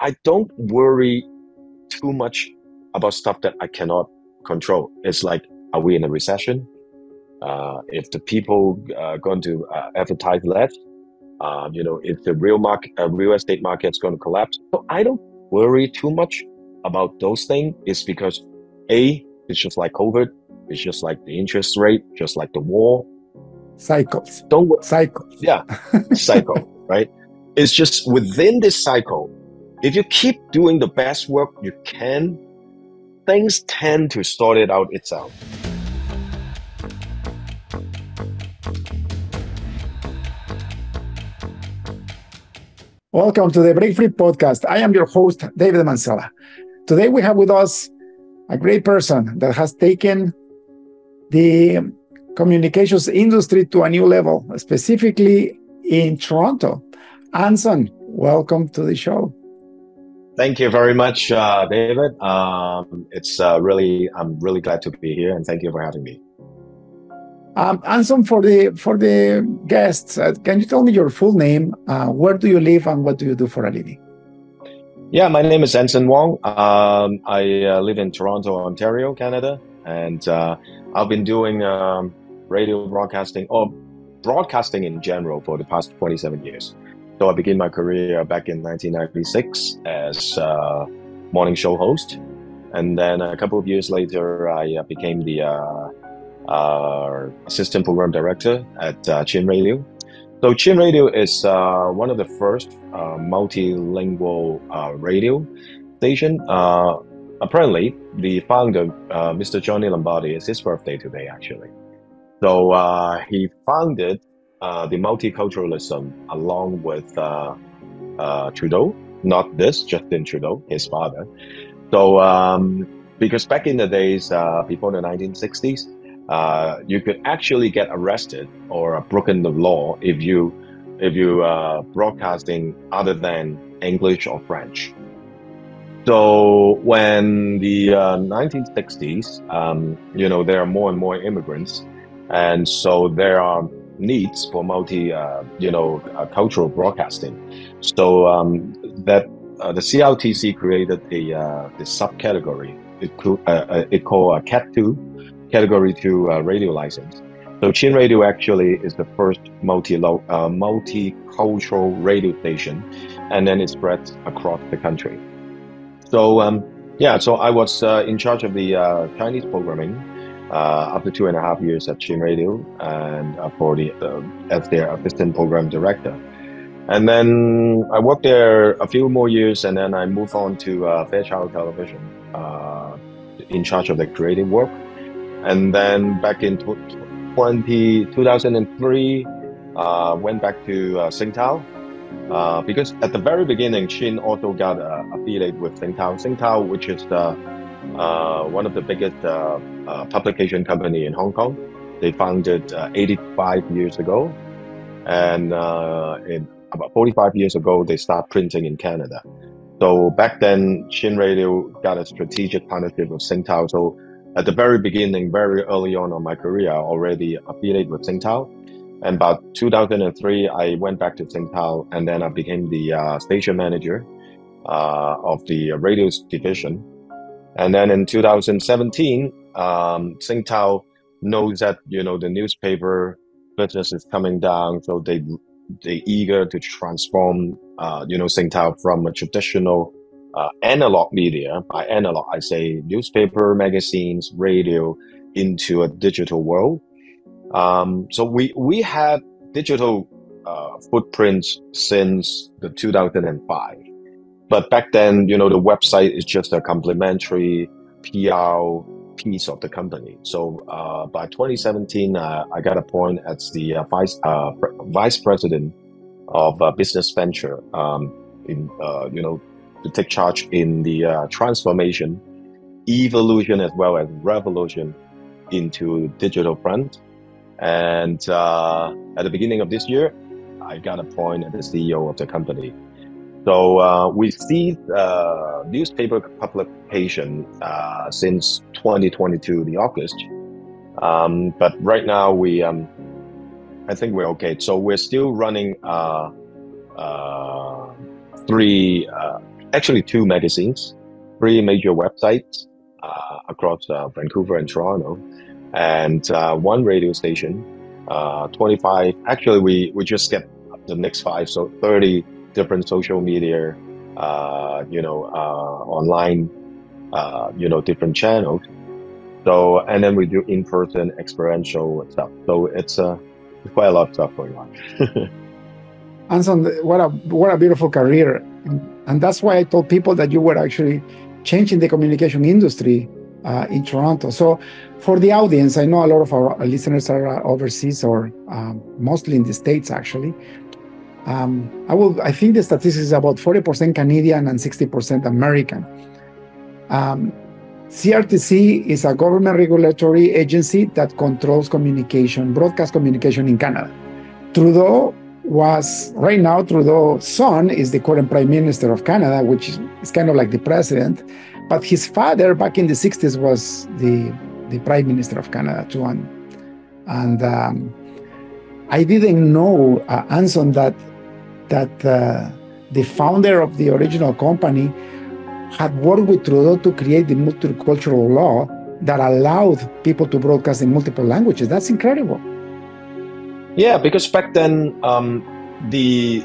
I don't worry too much about stuff that I cannot control. It's like, are we in a recession? If the people going to advertise less, if the real estate market is going to collapse. So I don't worry too much about those things. It's because it's just like COVID, it's just like the interest rate, just like the war. Cycles. Don't Cycles. Yeah, cycle, right? It's just within this cycle. If you keep doing the best work you can, things tend to sort it out itself. Welcome to the Break Free Podcast. I am your host, David Mancela. Today we have with us a great person that has taken the communications industry to a new level, specifically in Toronto. Anson, welcome to the show. Thank you very much, David. I'm really glad to be here, and thank you for having me. Anson, for the guests, can you tell me your full name? Where do you live, and what do you do for a living? Yeah, my name is Anson Wong. I live in Toronto, Ontario, Canada, and I've been doing radio broadcasting or broadcasting in general for the past 27 years. So I began my career back in 1996 as a morning show host, and then a couple of years later, I became the assistant program director at Chin Radio. So Chin Radio is one of the first multilingual radio station. Apparently, the founder, Mr. Johnny Lombardi, it's his birthday today, actually. So he founded the multiculturalism along with Trudeau, not this, Justin Trudeau, his father. So because back in the days before the 1960s, you could actually get arrested or broken the law if you broadcasting other than English or French. So when the 1960s, there are more and more immigrants, and so there are needs for cultural broadcasting. So the CRTC created the subcategory. It called a Cat 2. Category 2 radio license. So Chin Radio actually is the first multicultural radio station, and then it spreads across the country. So so I was in charge of the Chinese programming after 2.5 years at Chin Radio, and as their assistant program director. And then I worked there a few more years, and then I moved on to Fairchild Television in charge of the creative work. And then back in 2003, went back to Sing Tao, because at the very beginning, Chin also got affiliated with Sing Tao. Sing Tao, which is one of the biggest publication company in Hong Kong. They founded 85 years ago, and in about 45 years ago, they started printing in Canada. So back then, Chin Radio got a strategic partnership with Sing Tao. So at the very beginning, very early on in my career, I already affiliated with Sing Tao. And about 2003, I went back to Sing Tao, and then I became the station manager of the radio division. And then in 2017, Sing Tao knows that, the newspaper business is coming down, so they eager to transform, Sing Tao from a traditional analog media. By analog, I say newspaper, magazines, radio, into a digital world. So we had digital footprints since the 2005. But back then, the website is just a complementary PR piece of the company. So by 2017, I got appointed as the vice president of business venture to take charge in the transformation, evolution, as well as revolution into digital front. And at the beginning of this year, I got appointed as the CEO of the company. So we ceased newspaper publication since 2022, the August. But right now I think we're okay. So we're still running three actually 2 magazines, 3 major websites across Vancouver and Toronto, and 1 radio station, 25. Actually, we just get the next 5, so 30 different social media, online, different channels. So, and then we do in-person experiential stuff. So it's quite a lot of stuff going on. Anson, what a beautiful career. And that's why I told people that you were actually changing the communication industry in Toronto. So for the audience, I know a lot of our listeners are overseas or mostly in the States, actually. I think the statistics is about 40% Canadian and 60% American. CRTC is a government regulatory agency that controls communication, broadcast communication in Canada. Trudeau's son is the current Prime Minister of Canada, which is kind of like the president. But his father, back in the 60s, was the Prime Minister of Canada too. And I didn't know, Anson, that the founder of the original company had worked with Trudeau to create the multicultural law that allowed people to broadcast in multiple languages. That's incredible. Yeah, because back then the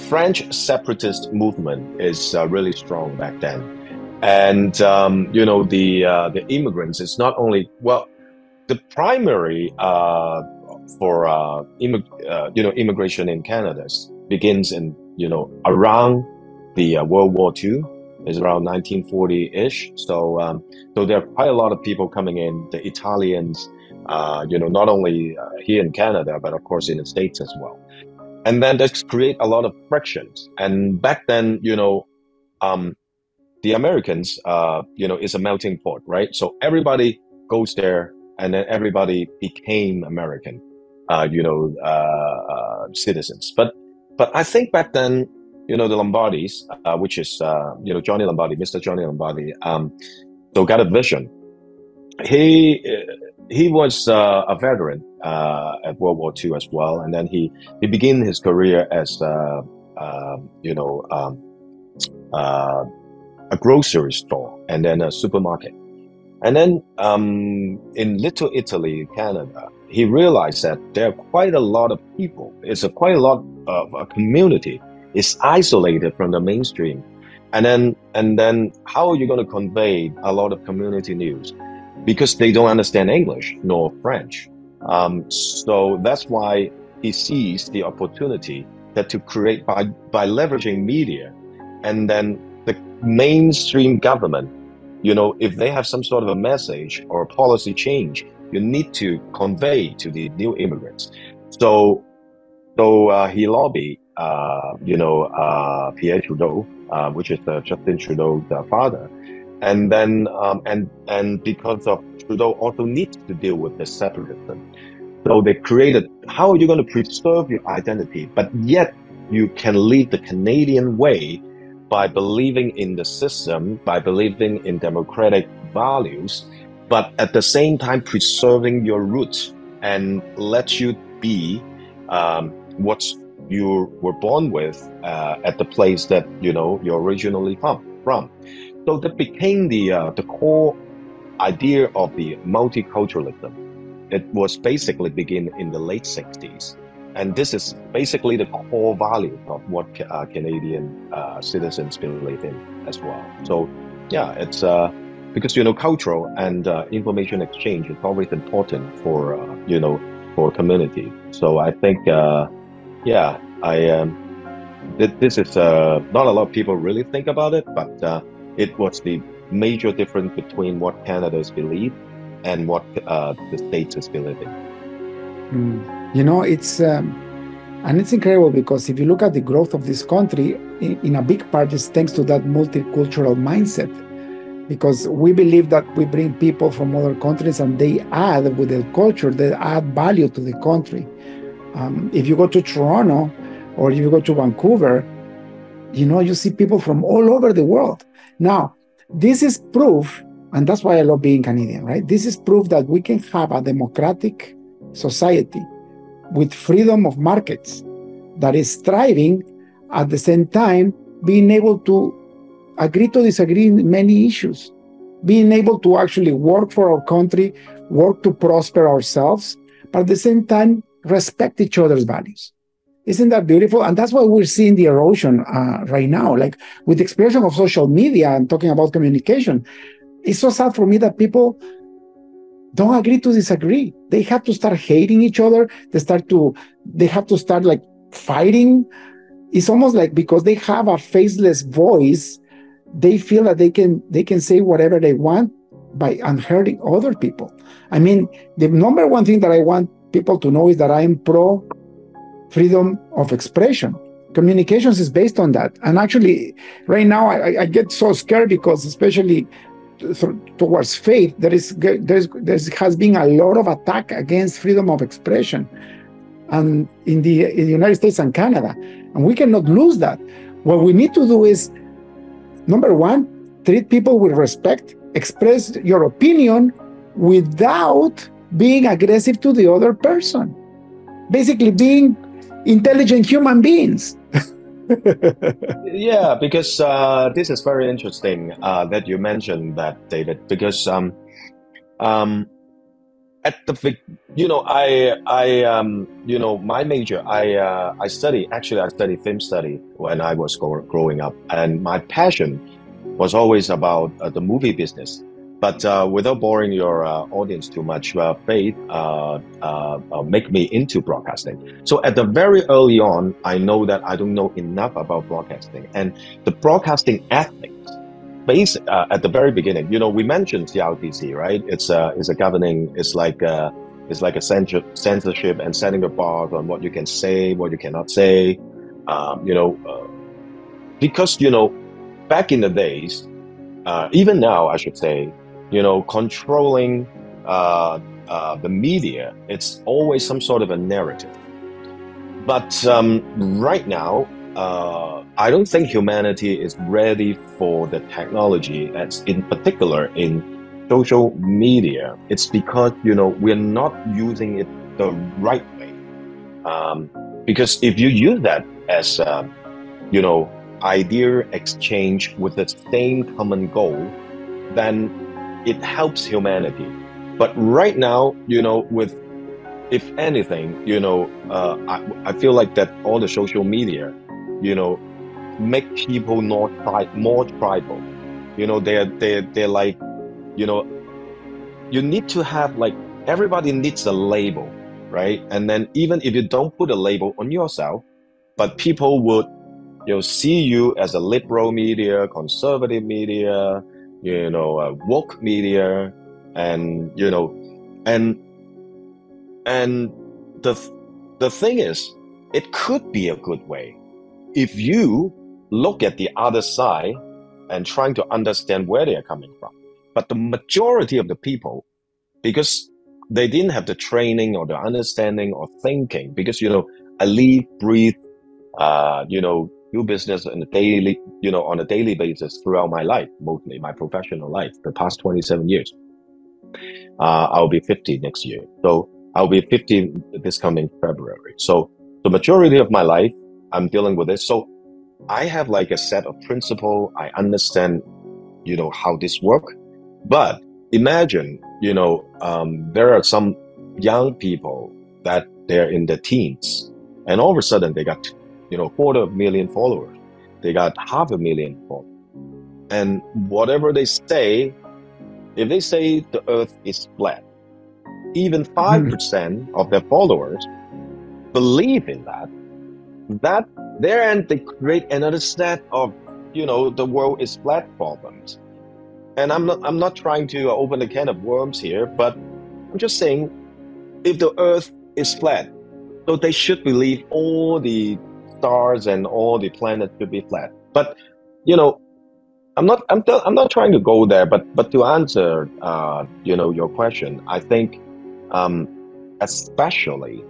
French separatist movement is really strong back then, and the immigrants is not only the primary for immigration in Canada begins in around the World War II, is around 1940-ish. So there are quite a lot of people coming in. The Italians, not only here in Canada, but of course in the States as well. And then this create a lot of frictions. And back then, the Americans, is a melting pot, right? So everybody goes there, and then everybody became American, citizens. But I think back then, the Lombardis, which is Johnny Lombardi, Mr. Johnny Lombardi, so got a vision. He was a veteran at World War II as well, and then he began his career as a grocery store and then a supermarket. And then in Little Italy, Canada, he realized that there are quite a lot of people. It's quite a lot of a community. It's isolated from the mainstream. And then how are you going to convey a lot of community news? Because they don't understand English nor French. So that's why he sees the opportunity that to create by leveraging media, and then the mainstream government, if they have some sort of a message or a policy change, you need to convey to the new immigrants. So he lobbied, Pierre Trudeau, which is Justin Trudeau's father. And then, and because of Trudeau also needs to deal with the separatism. So they created, how are you going to preserve your identity, but yet you can lead the Canadian way by believing in the system, by believing in democratic values, but at the same time preserving your roots and let you be what you were born with at the place that you're originally from. So that became the core idea of the multiculturalism. It was basically begin in the late 60s. And this is basically the core value of what Canadian citizens believe in as well. So yeah, it's because, cultural and information exchange is always important for, for community. So I think, this is not a lot of people really think about it, but it was the major difference between what Canada's believe and what the States is believing. It's incredible because if you look at the growth of this country, in a big part is thanks to that multicultural mindset. Because we believe that we bring people from other countries and they add with their culture, they add value to the country. If you go to Toronto or if you go to Vancouver, you see people from all over the world. Now, this is proof, and that's why I love being Canadian, right? This is proof that we can have a democratic society with freedom of markets that is thriving at the same time, being able to agree to disagree in many issues, being able to actually work for our country, work to prosper ourselves, but at the same time, respect each other's values. Isn't that beautiful? And that's why we're seeing the erosion right now. Like with the explosion of social media and talking about communication, it's so sad for me that people don't agree to disagree. They have to start hating each other. They have to start like fighting. It's almost like because they have a faceless voice, they feel that they can say whatever they want by unhurting other people. I mean, the number one thing that I want people to know is that I am pro freedom of expression. Communications is based on that. And actually, right now, I get so scared because, especially towards faith, there has been a lot of attack against freedom of expression, and in the United States and Canada, and we cannot lose that. What we need to do is, number one, treat people with respect, express your opinion without being aggressive to the other person. Basically, being intelligent human beings. Yeah, because this is very interesting that you mentioned that, David, because at the my major, I study film study when I was growing up, and my passion was always about the movie business. But without boring your audience too much, Faith make me into broadcasting. So at the very early on, I know that I don't know enough about broadcasting and the broadcasting ethics. At the very beginning, we mentioned CRTC, right? It's a governing, it's like a censorship and setting the bar on what you can say, what you cannot say. Because back in the days, even now, I should say, controlling the media, it's always some sort of a narrative. But right now, I don't think humanity is ready for the technology, as in particular in social media. It's because, we're not using it the right way. Because if you use that as, idea exchange with the same common goal, then it helps humanity. But right now, with, if anything, I feel like that all the social media, make people more tribal. They're like, you need to have, like, everybody needs a label, right? And then even if you don't put a label on yourself, but people would, see you as a liberal media, conservative media, woke media, and and the thing is, it could be a good way if you look at the other side and trying to understand where they are coming from. But the majority of the people, because they didn't have the training or the understanding or thinking, because I live, breathe, do business on a daily basis throughout my life, mostly my professional life, the past 27 years. I'll be 50 next year. So I'll be 50 this coming February. So the majority of my life, I'm dealing with this. So I have like a set of principles. I understand, how this works. But imagine, there are some young people that they're in their teens, and all of a sudden they got 250,000 followers. They got 500,000 followers. And whatever they say, if they say the earth is flat, even 5% of their followers believe in that there they create another set of, the world is flat problems. And I'm not trying to open a can of worms here, but I'm just saying, if the earth is flat, so they should believe all the stars and all the planets should be flat. But I'm not trying to go there, but to answer your question, I think especially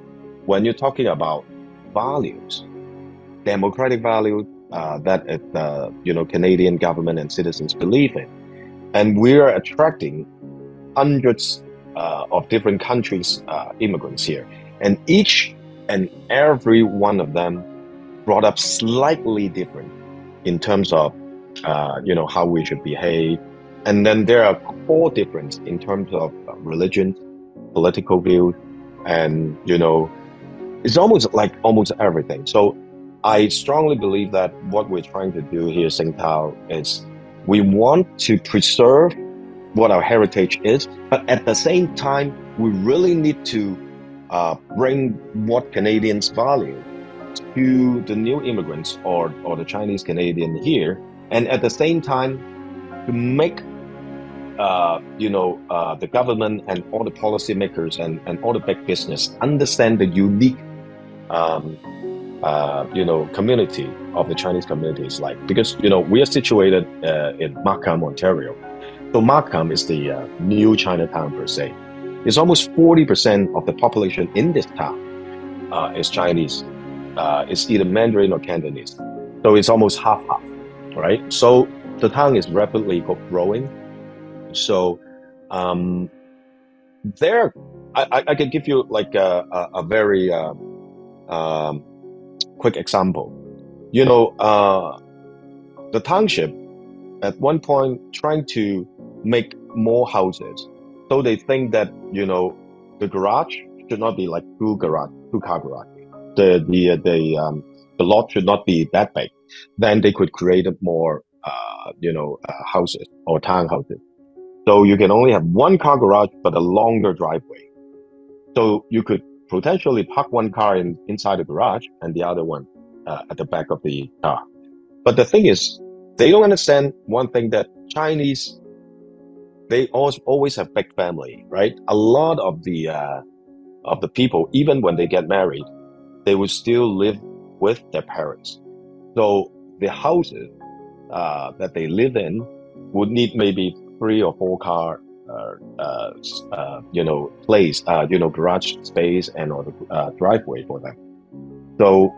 when you're talking about values, democratic values that Canadian government and citizens believe in, and we are attracting hundreds of different countries immigrants here, and each and every one of them brought up slightly different in terms of, how we should behave. And then there are core difference in terms of religion, political views, and, it's almost everything. So I strongly believe that what we're trying to do here, Sing Tao, is we want to preserve what our heritage is, but at the same time, we really need to bring what Canadians value to the new immigrants or the Chinese Canadian here, and at the same time to make the government and all the policymakers and all the big business understand the unique community of the Chinese communities, because we are situated in Markham, Ontario. So Markham is the new Chinatown per se. It's almost 40% of the population in this town is Chinese. It's either Mandarin or Cantonese. So it's almost half-half, right? So the town is rapidly growing. So there, I can give you like a very quick example. The township at one point trying to make more houses. So they think that, the garage should not be like two-car garage. The lot should not be that big. Then they could create more, houses or townhouses. So you can only have one car garage, but a longer driveway. So you could potentially park one car inside the garage and the other one at the back of the car. But the thing is, they don't understand one thing, that Chinese, they always have big family, right? A lot of the people, even when they get married, they will still live with their parents. So the houses that they live in would need maybe 3 or 4 car place, garage space and or the driveway for them. So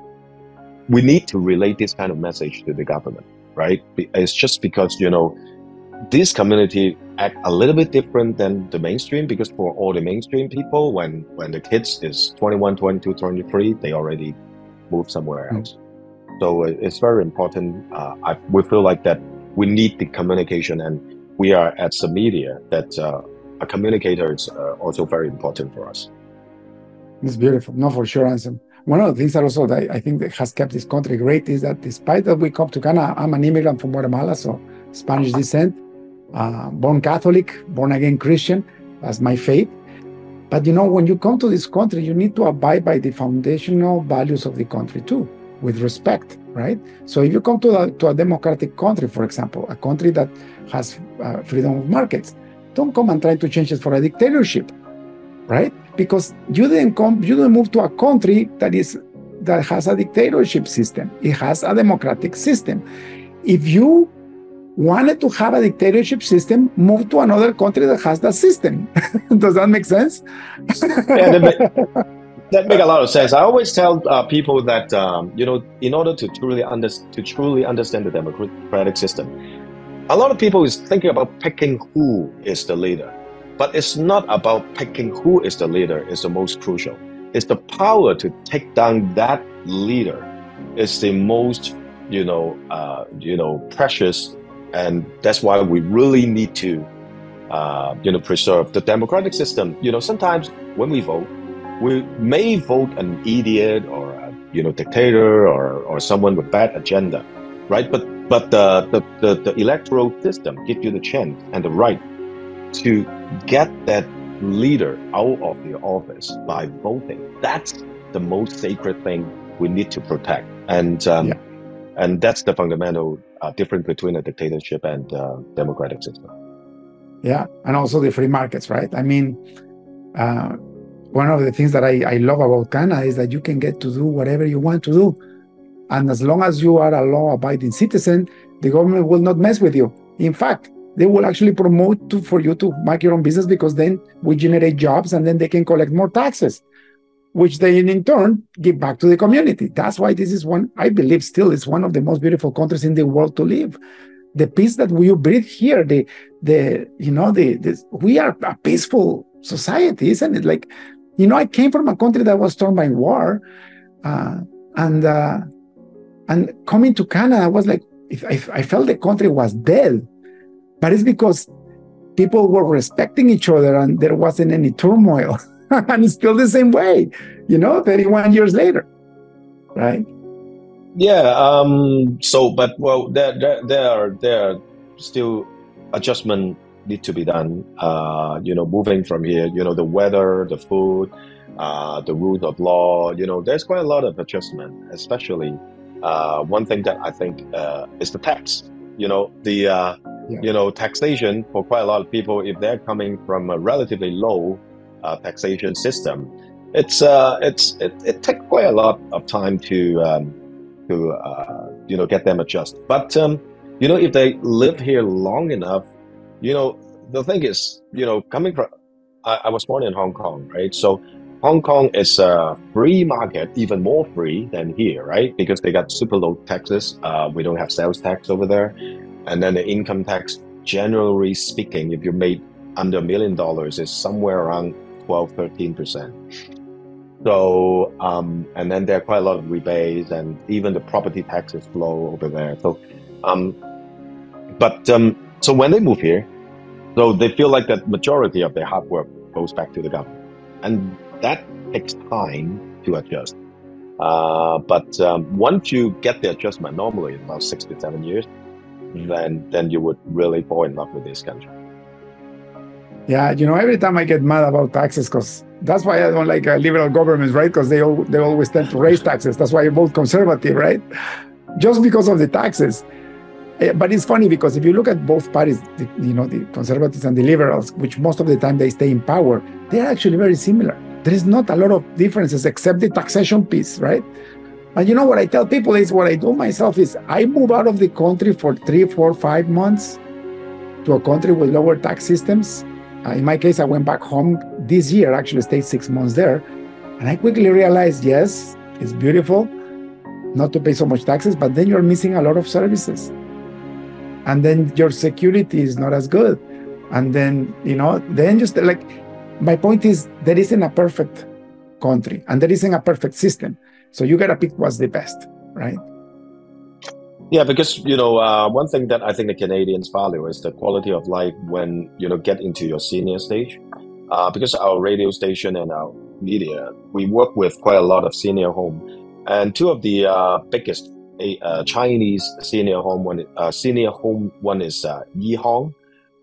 we need to relate this kind of message to the government, right? It's just because, this community act a little bit different than the mainstream, because for all the mainstream people, when the kids is 21, 22, 23, they already move somewhere else. So it's very important. We feel like that we need the communication, and we are at some media that a communicator is also very important for us. It's beautiful. No, for sure, Anson. One of the things that also I think that has kept this country great is that despite that we come to Canada, I'm an immigrant from Guatemala, so Spanish descent, born Catholic, born again Christian, that's my faith. But when you come to this country, you need to abide by the foundational values of the country too, with respect, right? So if you come to a democratic country, for example, a country that has freedom of markets, don't come and try to change it for a dictatorship, right? Because you didn't move to a country that has a dictatorship system. It has a democratic system. If you wanted to have a dictatorship system, move to another country that has that system. Does that make sense? Yeah, that make a lot of sense. I always tell people that in order to truly understand the democratic system, a lot of people is thinking about picking who is the leader. But it's not about picking who is the leader is the most crucial. It's the power to take down that leader is the most, precious. And that's why we really need to, preserve the democratic system. Sometimes when we vote, we may vote an idiot or a, dictator or someone with bad agenda, right? But the electoral system gives you the chance and the right to get that leader out of the office by voting. That's the most sacred thing we need to protect. And that's the fundamental difference between a dictatorship and democratic system. Yeah, and also the free markets, right? I mean, one of the things that I love about Canada is that you can get to do whatever you want to do. And as long as you are a law-abiding citizen, the government will not mess with you. In fact, they will actually promote for you to make your own business, because then we generate jobs and then they can collect more taxes, which they in turn give back to the community. That's why this is I believe still is one of the most beautiful countries in the world to live. The peace that we breathe here, we are a peaceful society, isn't it? Like, I came from a country that was torn by war, and And coming to Canada, I was like, I felt the country was dead. But it's because people were respecting each other and there wasn't any turmoil. And it's still the same way, 31 years later, right? Yeah. But well, there are still adjustment need to be done. Moving from here, the weather, the food, the rule of law. There's quite a lot of adjustment. Especially, one thing that I think is the tax. Taxation for quite a lot of people, if they're coming from a relatively low taxation system, it takes quite a lot of time to get them adjust. But if they live here long enough, the thing is, coming from, I was born in Hong Kong, right? So Hong Kong is a free market, even more free than here, right? Because they got super low taxes. We don't have sales tax over there. And then the income tax, generally speaking, if you're made under $1 million, is somewhere around 12-13%. So, and then there are quite a lot of rebates, and even the property taxes flow over there. So, so when they move here, so they feel like that majority of their hard work goes back to the government, and that takes time to adjust. But once you get the adjustment, normally in about 6 to 7 years, then you would really fall in love with this country. Yeah, every time I get mad about taxes, because that's why I don't like liberal governments, right? Because they always tend to raise taxes. That's why I vote conservative, right? Just because of the taxes. But it's funny because if you look at both parties, the conservatives and the liberals, which most of the time they stay in power, they're actually very similar. There is not a lot of differences except the taxation piece, right? And what I tell people is, what I do myself is I move out of the country for 3, 4, 5 months to a country with lower tax systems. In my case, I went back home this year, actually stayed 6 months there. And I quickly realized, yes, it's beautiful not to pay so much taxes, but then you're missing a lot of services. And then your security is not as good. And then, then just like, my point is, there isn't a perfect country and there isn't a perfect system. So you got to pick what's the best, right? Yeah, because, one thing that I think the Canadians value is the quality of life when, get into your senior stage. Because our radio station and our media, we work with quite a lot of senior home. And two of the biggest Chinese senior home, one is Yihong,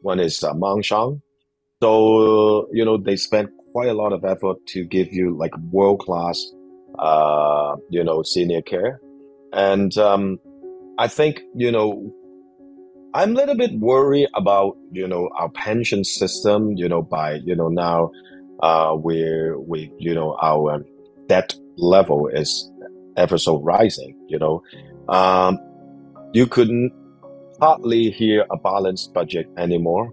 one is Mangshang. So, they spend quite a lot of effort to give you like world-class, senior care. And I think, I'm a little bit worried about, our pension system, by, now our debt level is ever so rising, you couldn't hardly hear a balanced budget anymore.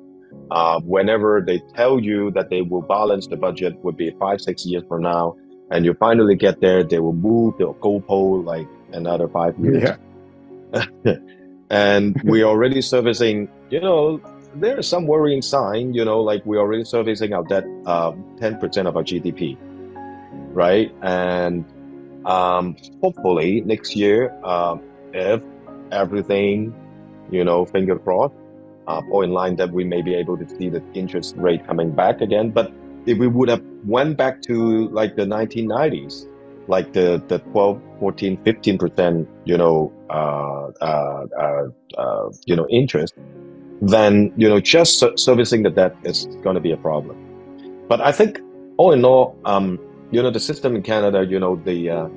Whenever they tell you that they will balance the budget would be 5-6 years from now, and you finally get there, they will move the goalpost like another 5 years. Yeah. And we're already servicing, there is some worrying sign, like we're already servicing our debt 10% of our GDP, right? And hopefully next year, if everything, finger crossed, or in line, that we may be able to see the interest rate coming back again. But if we would have went back to like the 1990s, like the 12, 14, 15%, interest, then, just servicing the debt is going to be a problem. But I think all in all, the system in Canada, the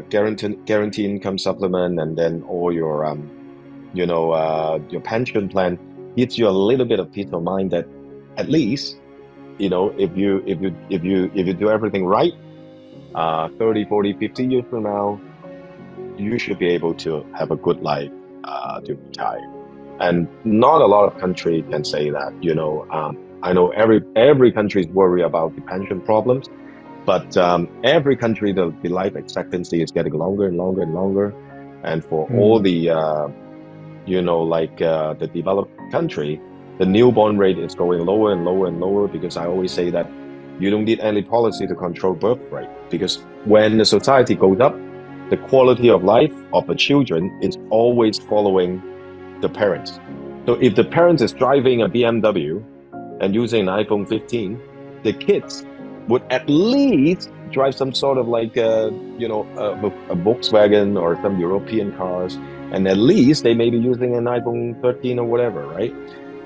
guaranteed income supplement, and then all your pension plan gives you a little bit of peace of mind that at least, if you do everything right, 30, 40, 50 years from now, you should be able to have a good life to retire. And not a lot of countries can say that. I know every country is worried about the pension problems, but every country, the life expectancy is getting longer and longer and longer. And for all the the developed country, the newborn rate is going lower and lower and lower, because I always say that you don't need any policy to control birth rate, because when the society goes up, the quality of life of the children is always following the parents. So if the parents is driving a BMW and using an iPhone 15, the kids would at least drive some sort of like a Volkswagen or some European cars, and at least they may be using an iPhone 13 or whatever, right?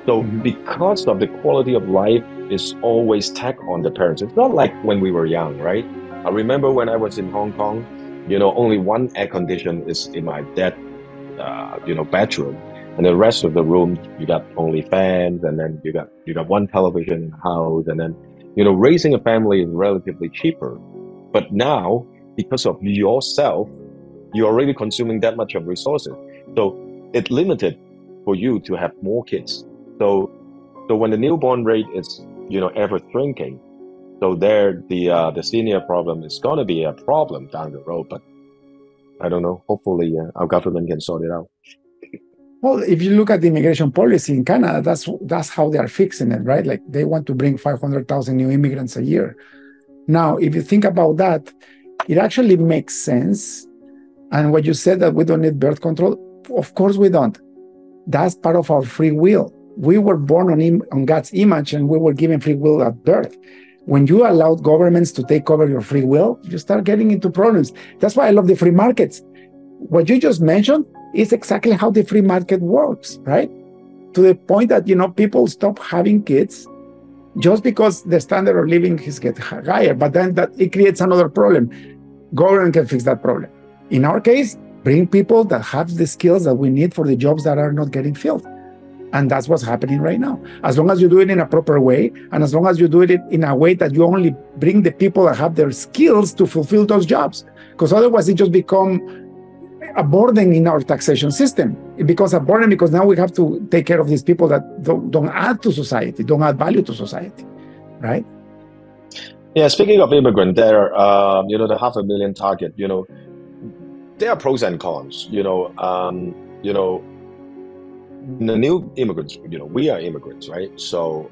So because of the quality of life is always tagged on the parents. It's not like when we were young, right? I remember when I was in Hong Kong, only one air condition is in my dad's, bedroom, and the rest of the rooms you got only fans, and then you got one television in the house, and then raising a family is relatively cheaper. But now, because of yourself, you're already consuming that much of resources, so it's limited for you to have more kids. So when the newborn rate is ever shrinking, so there the senior problem is going to be a problem down the road. But I don't know. Hopefully, our government can sort it out. Well, if you look at the immigration policy in Canada, that's how they are fixing it, right? Like they want to bring 500,000 new immigrants a year. Now, if you think about that, it actually makes sense. And what you said that we don't need birth control, of course we don't. That's part of our free will. We were born on God's image, and we were given free will at birth. When you allow governments to take over your free will, you start getting into problems. That's why I love the free markets. What you just mentioned is exactly how the free market works, right? To the point that, people stop having kids just because the standard of living is getting higher, but then that it creates another problem. Government can fix that problem. In our case, bring people that have the skills that we need for the jobs that are not getting filled. And that's what's happening right now. As long as you do it in a proper way, and as long as you do it in a way that you only bring the people that have their skills to fulfill those jobs, because otherwise it just become a burden in our taxation system. It becomes a burden because now we have to take care of these people that don't add to society, don't add value to society, right? Yeah, speaking of immigrant, there, the 500,000 target, there are pros and cons, the new immigrants, we are immigrants, right? So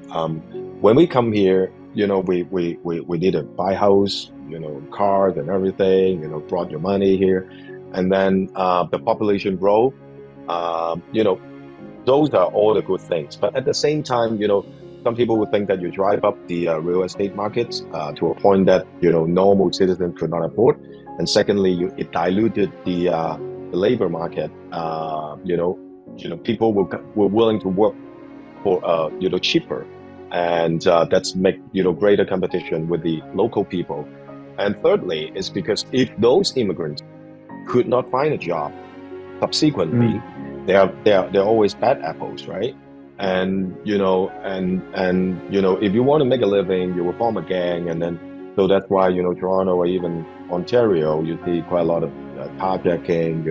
when we come here, we need to buy house, cars and everything, brought your money here. And then the population grow, those are all the good things. But at the same time, some people would think that you drive up the real estate markets to a point that, normal citizens could not afford. And secondly, it diluted the labor market, people were willing to work for cheaper, and that's make greater competition with the local people. And thirdly, is because if those immigrants could not find a job subsequently, they're always bad apples, right? And if you want to make a living, you will form a gang, and then so that's why Toronto or even Ontario, you see quite a lot of carjacking,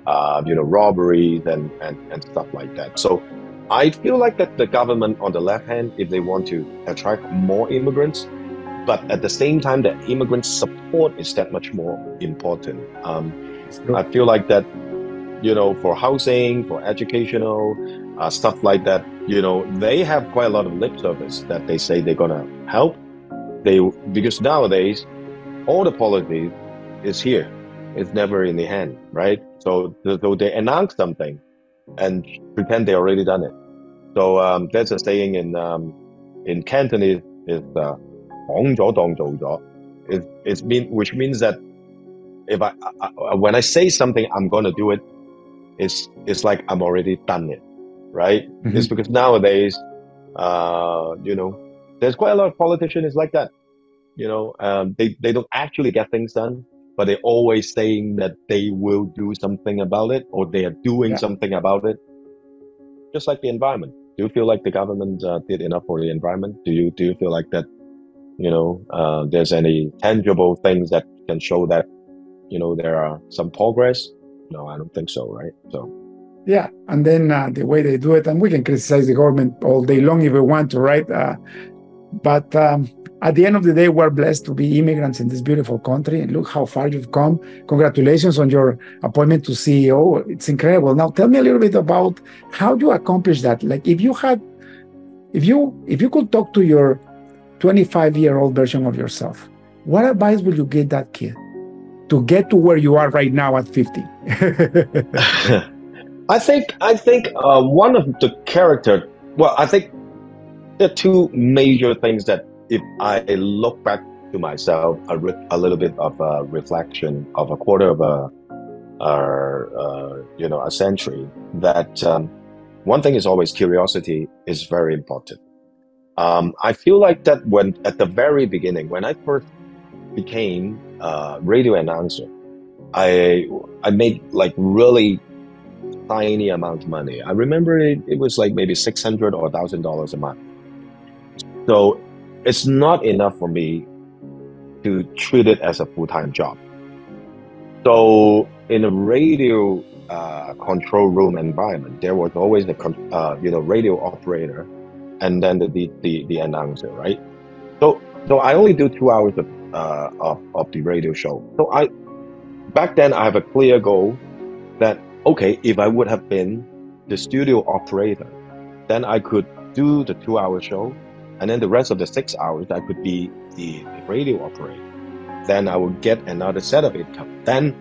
robberies and stuff like that. So I feel like that the government on the left hand, if they want to attract more immigrants, but at the same time, the immigrant support is that much more important. I feel like that, for housing, for educational stuff like that, they have quite a lot of lip service that they say they're gonna help. Because nowadays, all the policy is here. It's never in the hand, right? So they announce something and pretend they already done it. So there's a saying in Cantonese is 講咗當做咗. Which means that if when I say something, I'm gonna do it. It's like I'm already done it, right? It's because nowadays, there's quite a lot of politicians like that. They don't actually get things done, but they're always saying that they will do something about it, or they are doing something about it. Just like the environment. Do you feel like the government did enough for the environment? Do you feel like that, there's any tangible things that can show that, there are some progress? No, I don't think so, right? So. Yeah, and then the way they do it, and we can criticize the government all day long if we want to, right? But at the end of the day, we're blessed to be immigrants in this beautiful country. And look how far you've come. Congratulations on your appointment to CEO. It's incredible. Now, tell me a little bit about how you accomplished that. Like, if you could talk to your 25-year-old version of yourself, what advice would you give that kid to get to where you are right now at 50? I think one of the character. Well, I think there are two major things that if I look back to myself, a little bit of a reflection of a quarter of a century. That one thing is always curiosity is very important. I feel like that when at the very beginning, when I first became a radio announcer, I made like really tiny amount of money. I remember it was like maybe $600 or $1,000 a month. So it's not enough for me to treat it as a full-time job. So in a radio control room environment, there was always the radio operator and then the announcer, right? So I only do 2 hours of the radio show. So back then I have a clear goal that, okay, if I would have been the studio operator, then I could do the 2-hour show, and then the rest of the 6 hours I could be the radio operator. Then I would get another set of income. Then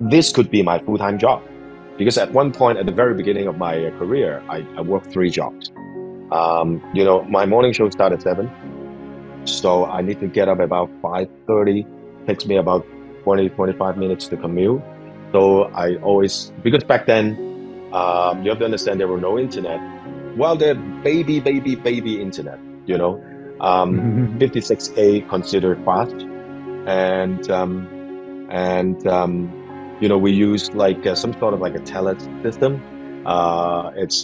this could be my full-time job. Because at one point at the very beginning of my career, I worked 3 jobs. My morning show started at 7. So I need to get up about 5:30. Takes me about 20-25 minutes to commute. So I always, because back then, you have to understand there were no internet. Well, the baby internet, 56K considered fast. We used like some sort of like a telex system. It's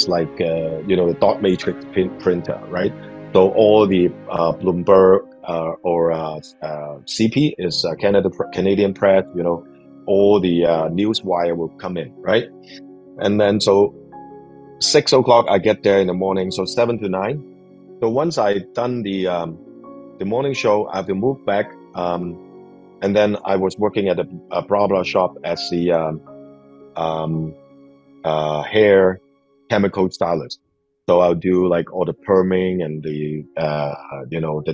like, the dot matrix printer, right? So all the Bloomberg or CP is Canadian Press, all the news wire will come in, right? And then so 6 o'clock I get there in the morning, so 7 to 9. So once I done the morning show, I have to move back, and then I was working at a blah shop as the hair chemical stylist. So I'll do like all the perming and the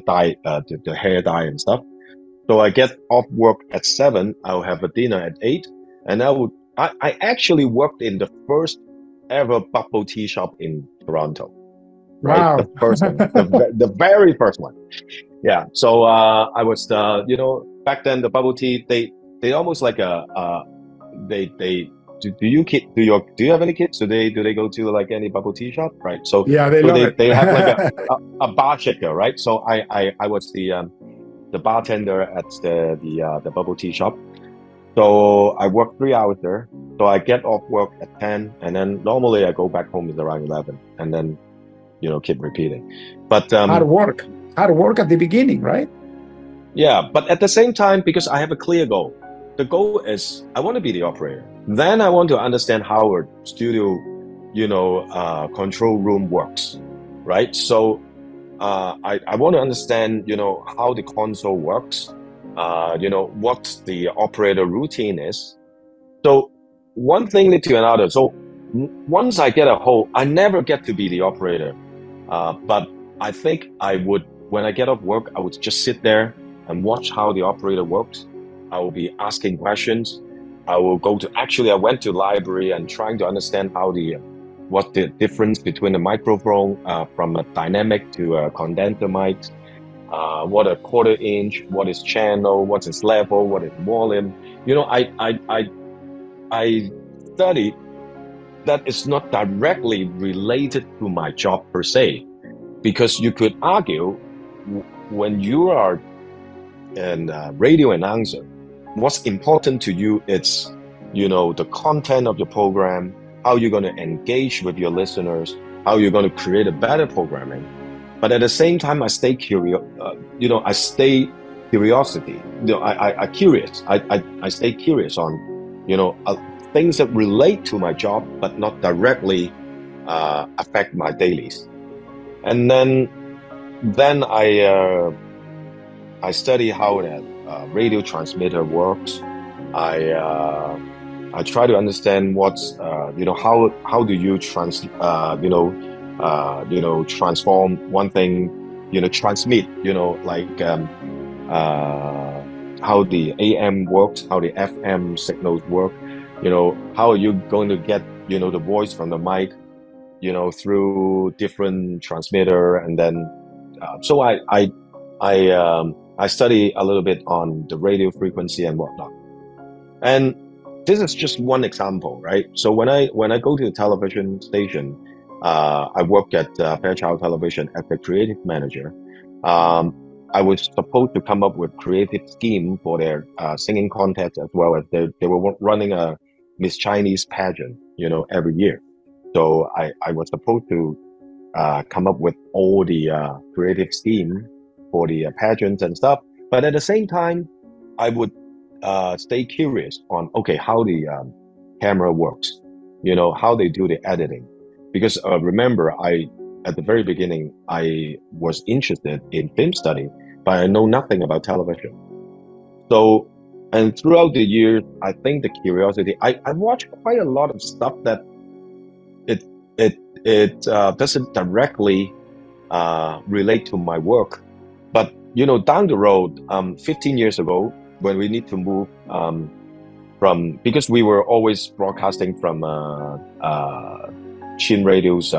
dye, the hair dye and stuff. So I get off work at 7. I'll have a dinner at 8, and I actually worked in the first ever bubble tea shop in Toronto. Right, wow. the first one, the very first one. Yeah. So I was, back then the bubble tea, they almost like do you have any kids? Do they go to like any bubble tea shop? Right. So yeah, they have like a bar shaker, right? So I was the bartender at the bubble tea shop. So I worked 3 hours there. So I get off work at 10, and then normally I go back home is around 11, and then keep repeating. But hard work at the beginning, right? Yeah, but at the same time, because I have a clear goal. The goal is I want to be the operator. Then I want to understand how a studio, control room works, right? So I want to understand, how the console works, what the operator routine is. So one thing led to another. So once I get a hold, I never get to be the operator. But I think I would, when I get off work, I would just sit there and watch how the operator works. I will be asking questions. I went to library and trying to understand what the difference between a microphone from a dynamic to a condenser mic, what a quarter inch, what is channel, what is level, what is volume. I studied that is not directly related to my job per se, because you could argue when you are a radio announcer, what's important to you is, the content of your program, how you're going to engage with your listeners, how you're going to create a better programming. But at the same time, I stay curious. I stay curiosity. I curious. I stay curious on, things that relate to my job, but not directly affect my dailies. And then I study how the radio transmitter works. I try to understand what's how do you transform one thing, transmit, how the AM works, how the FM signals work. How are you going to get the voice from the mic through different transmitter, and then so I study a little bit on the radio frequency and whatnot. And this is just one example, right? So when I go to the television station, I work at Fairchild Television as the creative manager. I was supposed to come up with creative scheme for their singing contest, as well as they were running a Miss Chinese pageant, every year. So I was supposed to come up with all the creative scheme for the pageants and stuff. But at the same time, I would stay curious on, okay, how the camera works, how they do the editing. Because remember, at the very beginning, I was interested in film study, but I know nothing about television. So, and throughout the years, I think the curiosity, I watched quite a lot of stuff that it doesn't directly relate to my work. But, down the road, 15 years ago, when we need to move because we were always broadcasting from Chin Radio's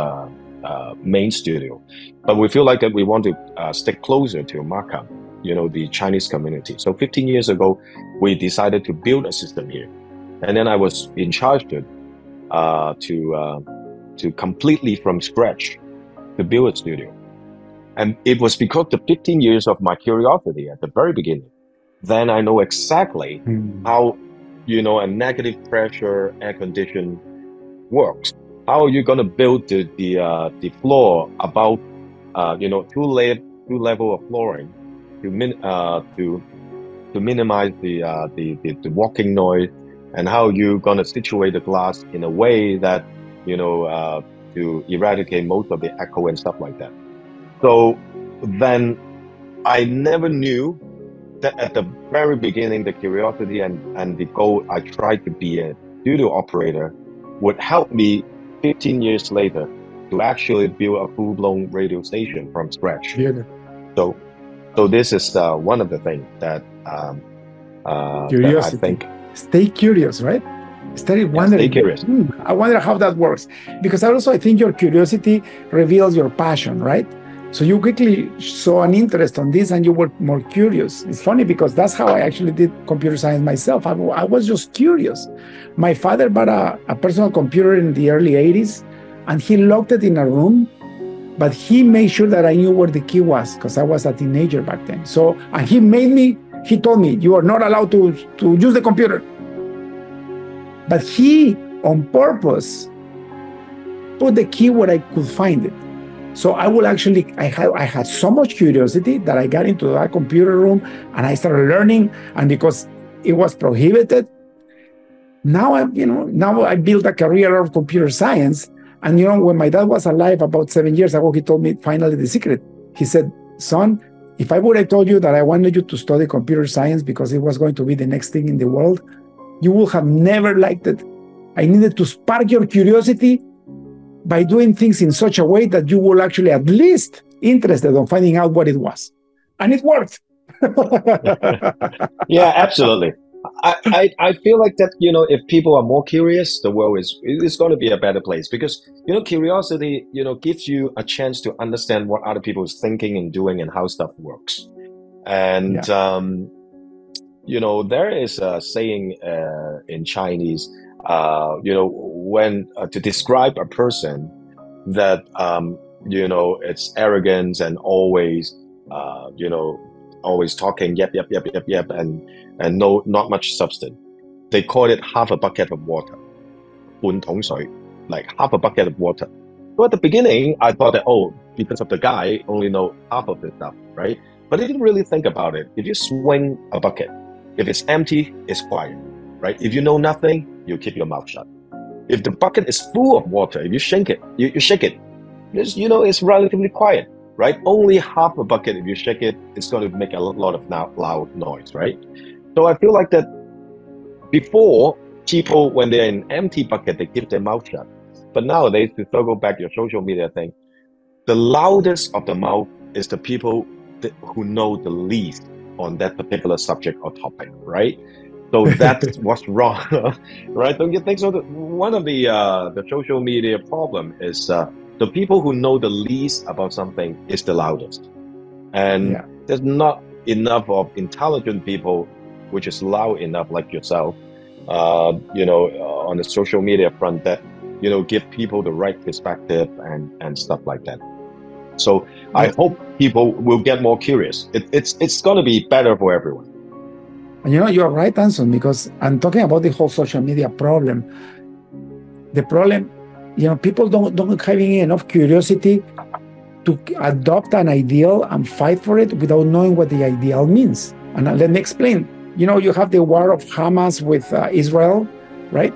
main studio, but we feel like that we want to stick closer to Macau, the Chinese community. So 15 years ago, we decided to build a system here, and then I was in charge to completely from scratch to build a studio. And it was because the 15 years of my curiosity at the very beginning. Then I know exactly how, a negative pressure air condition works. How are you going to build the floor about, two level of flooring to minimize the walking noise, and how you going to situate the glass in a way that, to eradicate most of the echo and stuff like that. So then I never knew that at the very beginning, the curiosity and the goal I tried to be a studio operator would help me 15 years later to actually build a full-blown radio station from scratch. Yeah. So this is one of the things that curiosity. That I think. Stay curious, right? Stay wondering. Stay curious. I wonder how that works. Because I think your curiosity reveals your passion, right? So you quickly saw an interest on this and you were more curious. It's funny because that's how I actually did computer science myself. I was just curious. My father bought a personal computer in the early 80s and he locked it in a room, but he made sure that I knew where the key was because I was a teenager back then. So, and he told me, you are not allowed to use the computer. But he, on purpose, put the key where I could find it. So I had so much curiosity that I got into that computer room and I started learning. And because it was prohibited, now I built a career of computer science. And when my dad was alive about 7 years ago, he told me finally the secret. He said, son, if I would have told you that I wanted you to study computer science because it was going to be the next thing in the world, you would have never liked it. I needed to spark your curiosity by doing things in such a way that you will actually at least interested in finding out what it was. And it worked. Yeah, absolutely. I feel like that, if people are more curious, the world is going to be a better place because, curiosity, gives you a chance to understand what other people is thinking and doing and how stuff works. And, there is a saying in Chinese, when to describe a person that, it's arrogance and always, always talking, yep, and not much substance. They call it half a bucket of water, 半桶水, like half a bucket of water. So at the beginning, I thought that, because of the guy only know half of the stuff, right? But I didn't really think about it. If you swing a bucket, if it's empty, it's quiet, right? If you know nothing, you keep your mouth shut. If the bucket is full of water, if you shake it, you shake it, it's relatively quiet, right? Only half a bucket, if you shake it, it's going to make a lot of loud noise, right? So I feel like that before, people, when they're in an empty bucket, they keep their mouth shut. But nowadays, to circle back your social media thing, the loudest of the mouth is the people who know the least on that particular subject or topic, right? So that's what's wrong, right? Don't you think so? One of the social media problem is the people who know the least about something is the loudest, and Yeah. there's not enough of intelligent people which is loud enough, like yourself, on the social media front that give people the right perspective and stuff like that. So I That, hope people will get more curious. It's going to be better for everyone. and you're right, Anson, because I'm talking about the whole social media problem. The problem, people don't having enough curiosity to adopt an ideal and fight for it without knowing what the ideal means. And let me explain. You have the war of Hamas with Israel, right?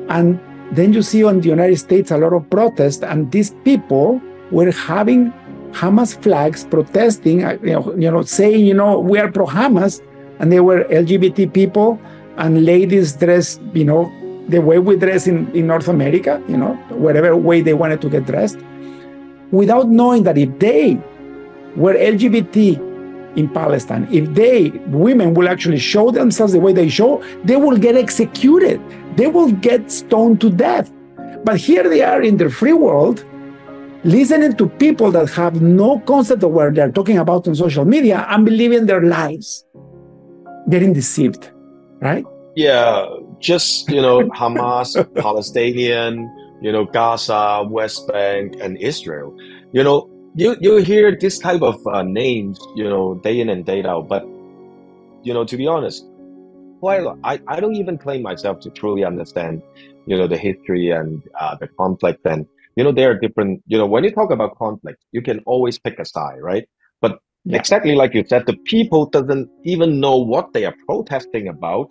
And then you see on the United States a lot of protest, and these people were having Hamas flags protesting, saying, we are pro-Hamas, and they were LGBT people and ladies dressed, the way we dress in North America, whatever way they wanted to get dressed, without knowing that if they were LGBT in Palestine, if women will actually show themselves the way they show, they will get executed. They will get stoned to death. But here they are in the free world, listening to people that have no concept of what they're talking about on social media and believing their lies, getting deceived, right? Yeah, just Hamas, Palestinian, Gaza, West Bank, and Israel. You hear this type of names, day in and day out. But to be honest, I don't even claim myself to truly understand, the history and the conflict. And there are different. When you talk about conflict, you can always pick a side, right? But Yeah. exactly like you said, the people doesn't even know what they are protesting about,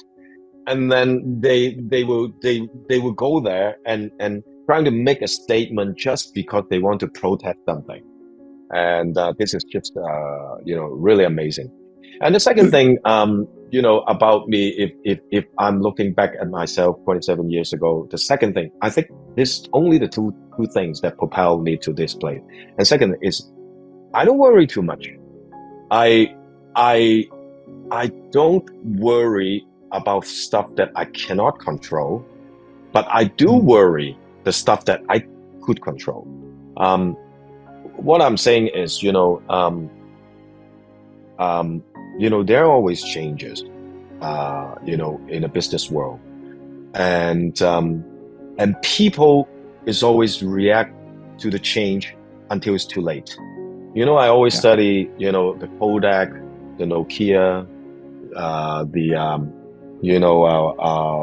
and then they will go there and trying to make a statement just because they want to protest something. And this is just really amazing. And the second thing, about me, if I'm looking back at myself 27 years ago, the second thing, I think this only the two things that propel me to this place. And second is, I don't worry too much. I I I don't worry about stuff that I cannot control, but I do worry the stuff that I could control. What I'm saying is, there are always changes, in a business world, and people is always react to the change until it's too late. I always study, the Kodak, the Nokia,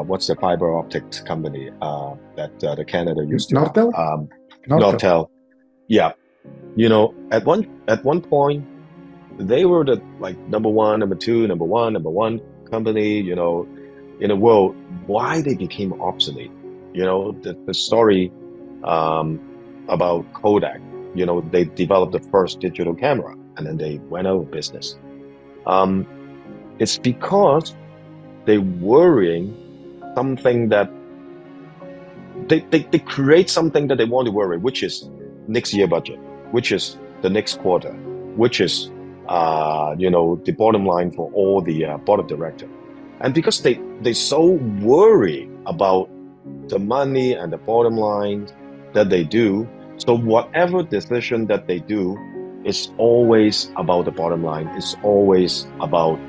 what's the fiber optics company that the Canada used to Nortel? have? Nortel. Nortel. Yeah. At one point, they were the number one, number two, number one company, in the world. Why they became obsolete? The story about Kodak. They developed the first digital camera and then they went out of business. It's because they worrying something that they create something that they want to worry, which is next year budget, which is the next quarter, which is the bottom line for all the board of directors. And because they so worry about the money and the bottom line that they do, so whatever decision that they do is always about the bottom line. It's always about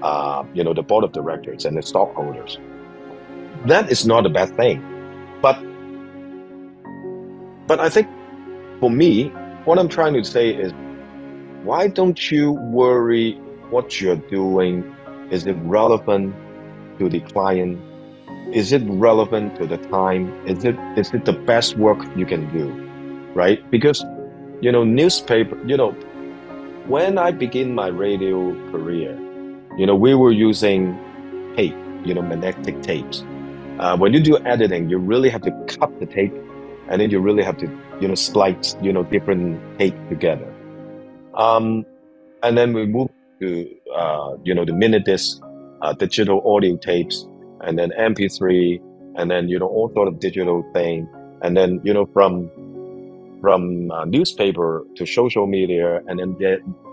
the board of directors and the stockholders. That is not a bad thing, but I think for me, what I'm trying to say is, why don't you worry what you're doing? Is it relevant to the client? Is it relevant to the time? Is it the best work you can do, right? Because newspaper. When I begin my radio career, we were using tape, magnetic tapes. When you do editing, you really have to cut the tape, and then you really have to splice different tape together. And then we moved to the minute disc, digital audio tapes, and then MP3, and then all sort of digital thing, and then from newspaper to social media, and then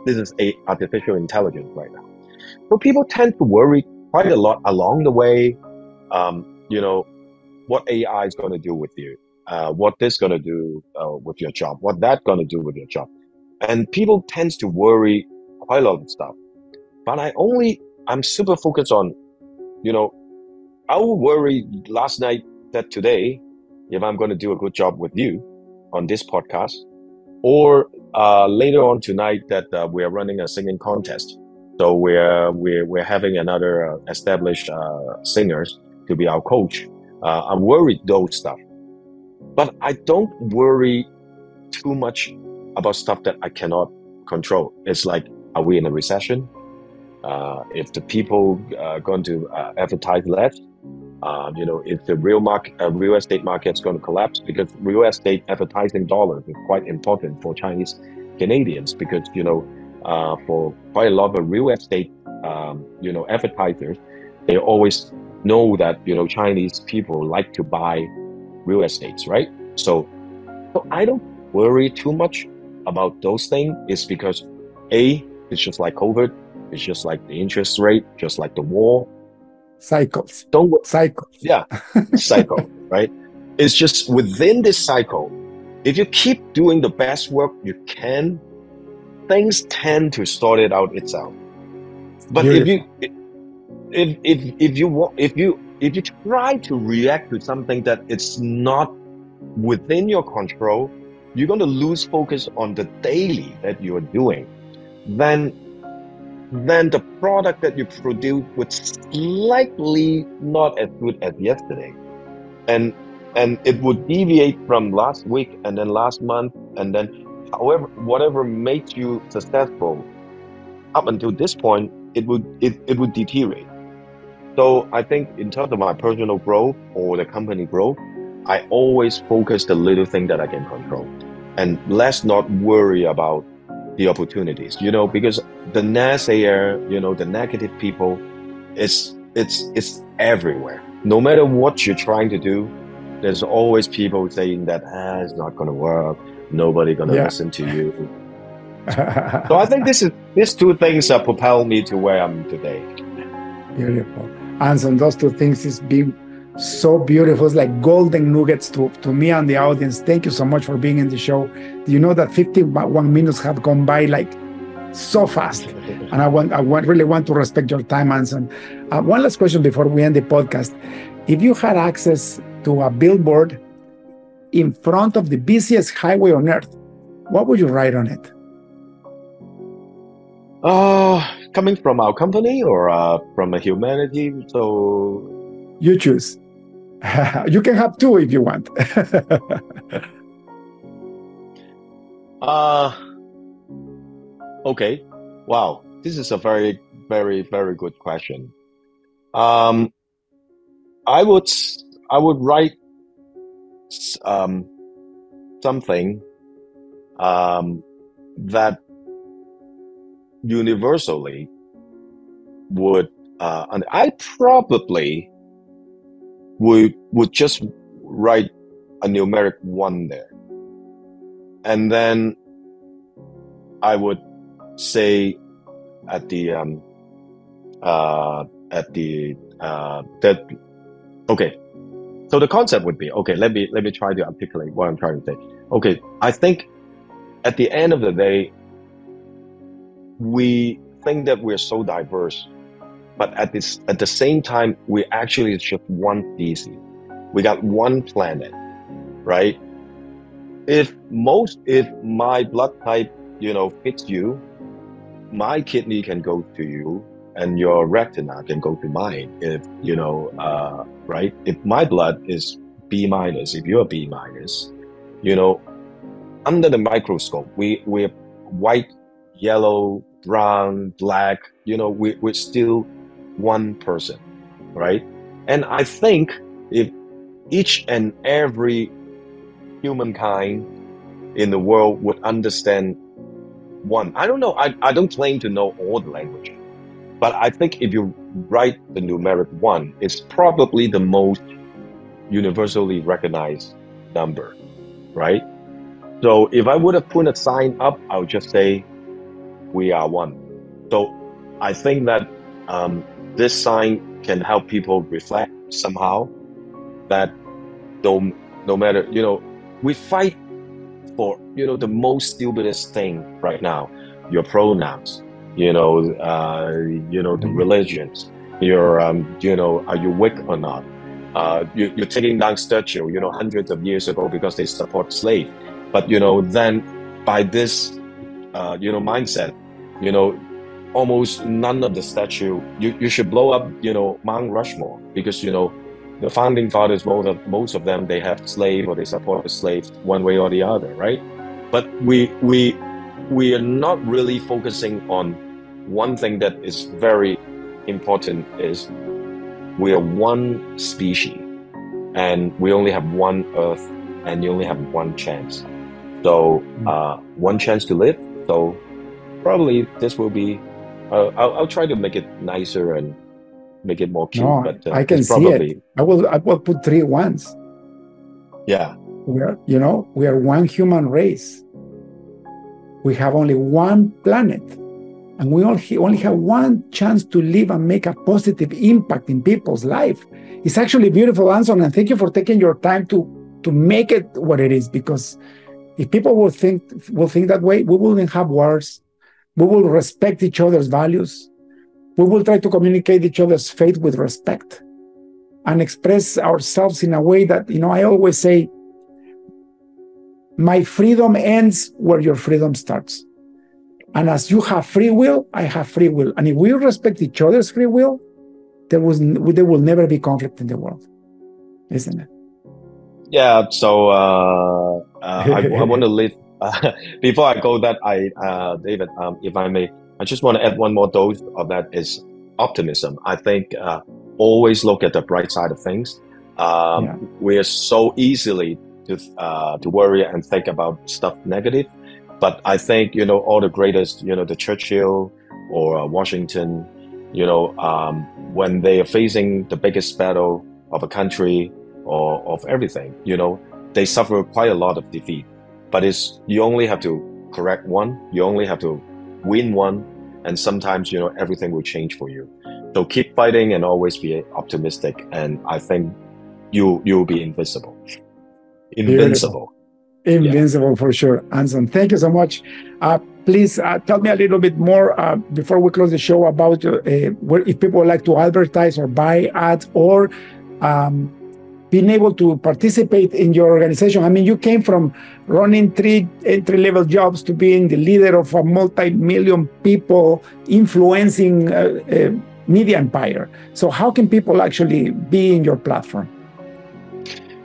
this is artificial intelligence right now. So people tend to worry quite a lot along the way. You know, what AI is going to do with you, what this going to do with your job, what that going to do with your job. And people tends to worry quite a lot of stuff. But I'm super focused on, you know, I will worry last night that today, if I'm going to do a good job with you on this podcast, or later on tonight that we are running a singing contest. So we're having another established singers to be our coach. I'm worried those stuff, but I don't worry too much about stuff that I cannot control. It's like, are we in a recession? If the people are going to advertise less, if the real estate market is going to collapse, because real estate advertising dollars is quite important for Chinese Canadians, because for quite a lot of real estate advertisers, they always know that Chinese people like to buy real estates, right? So I don't worry too much about those things. It's because it's just like COVID, it's just like the interest rate, just like the war. Cycles. Cycles. Yeah, cycle, right? It's just within this cycle, if you keep doing the best work you can, things tend to sort it out itself. But Beautiful. if you try to react to something that it's not within your control, you're going to lose focus on the daily that you're doing. Then the product that you produce would slightly not as good as yesterday. And it would deviate from last week and then last month, and then whatever made you successful up until this point, it would deteriorate. So I think in terms of my personal growth or the company growth, I always focus the little thing that I can control. And let's not worry about the opportunities, because the naysayer, the negative people, it's everywhere. No matter what you're trying to do, there's always people saying that it's not going to work. Nobody going to listen to you. So I think these two things propel me to where I'm today. Beautiful. Anson, those two things is being so beautiful. It's like golden nuggets to me and the audience. Thank you so much for being in the show. Do you know that 51 minutes have gone by like so fast? And I really want to respect your time, Anson. One last question before we end the podcast. If you had access to a billboard in front of the busiest highway on earth, what would you write on it? Coming from our company or from a humanity? So you choose. You can have two if you want. Okay. Wow. This is a very, very, very good question. I would write something that universally would, and I probably would just write a numeric 1 there, and then I would say at the that okay. So the concept would be, okay, let me try to articulate what I'm trying to say. Okay, I think at the end of the day, we think that we're so diverse, but at the same time, we actually just one species. We got one planet, right? If my blood type, fits you, my kidney can go to you, and your retina can go to mine. If right? If my blood is B minus, if you're B minus, under the microscope, we're white, yellow, brown, black. We're still one person, right? And I think if each and every humankind in the world would understand one, I don't know, I don't claim to know all the language, but I think if you write the numeric 1, it's probably the most universally recognized number, right? So if I would have put a sign up, I would just say, we are one. So I think that this sign can help people reflect somehow that no matter, we fight for, the most stupidest thing right now, your pronouns, the religions, your, are you Wicca or not? You're taking down statue, hundreds of years ago because they support slave. But, then by this, mindset, almost none of the statue, you should blow up, Mount Rushmore, because, the founding fathers, most of them, they have slave or they support the slaves one way or the other, right? But we are not really focusing on one thing that is very important, is we are one species and we only have one earth and you only have one chance. So one chance to live. So probably this will be, I'll try to make it nicer and make it more cute. No, but I can see it. I will put 3 ones. Yeah. We are one human race. We have only one planet, and we only have one chance to live and make a positive impact in people's life. It's actually beautiful, Anson, and thank you for taking your time to make it what it is. Because if people will think that way, we wouldn't have wars. We will respect each other's values. We will try to communicate each other's faith with respect and express ourselves in a way that, I always say, my freedom ends where your freedom starts. And as you have free will, I have free will. And if we respect each other's free will, there will never be conflict in the world, isn't it? Yeah. So I want to leave. Before I go, David, if I may, I just want to add one more dose of that, is optimism. I think always look at the bright side of things. We are so easily to worry and think about stuff negative. But I think, all the greatest, the Churchill or Washington, when they are facing the biggest battle of a country or of everything, they suffer quite a lot of defeat. But you only have to correct one, you only have to win one, and sometimes, everything will change for you. So keep fighting and always be optimistic. And I think you'll be invincible. Invincible. Invincible, yeah. For sure. Anson, thank you so much. Please tell me a little bit more before we close the show about if people would like to advertise or buy ads or being able to participate in your organization. I mean, you came from running 3 entry-level jobs to being the leader of a multi-million people influencing media empire. So how can people actually be in your platform?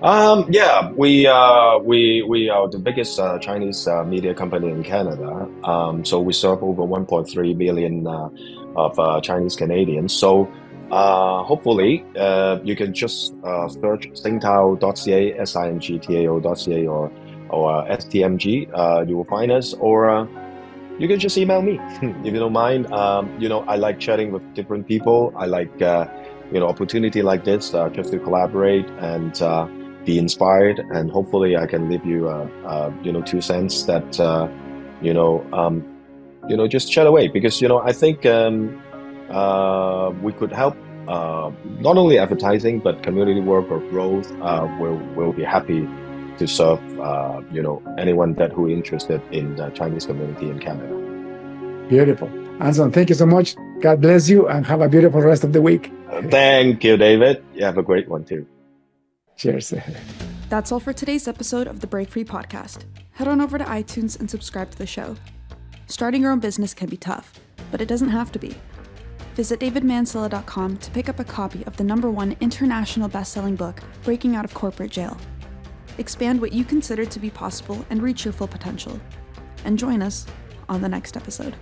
We are the biggest Chinese media company in Canada. So we serve over 1.3 million of Chinese Canadians. So hopefully you can just search singtao.ca, singtao.ca or STMG. You will find us, or you can just email me if you don't mind. I like chatting with different people. I like opportunity like this just to collaborate and be inspired, and hopefully I can leave you 2 cents that just chat away, because I think we could help not only advertising but community work or growth. We'll be happy to serve anyone who is interested in the Chinese community in Canada. Beautiful. Anson, thank you so much. God bless you and have a beautiful rest of the week. Thank you, David. You have a great one too. Cheers. That's all for today's episode of the Break Free Podcast. Head on over to iTunes and subscribe to the show. Starting your own business can be tough, but it doesn't have to be. Visit davidmansilla.com to pick up a copy of the #1 international best-selling book, Breaking Out of Corporate Jail. Expand what you consider to be possible and reach your full potential. And join us on the next episode.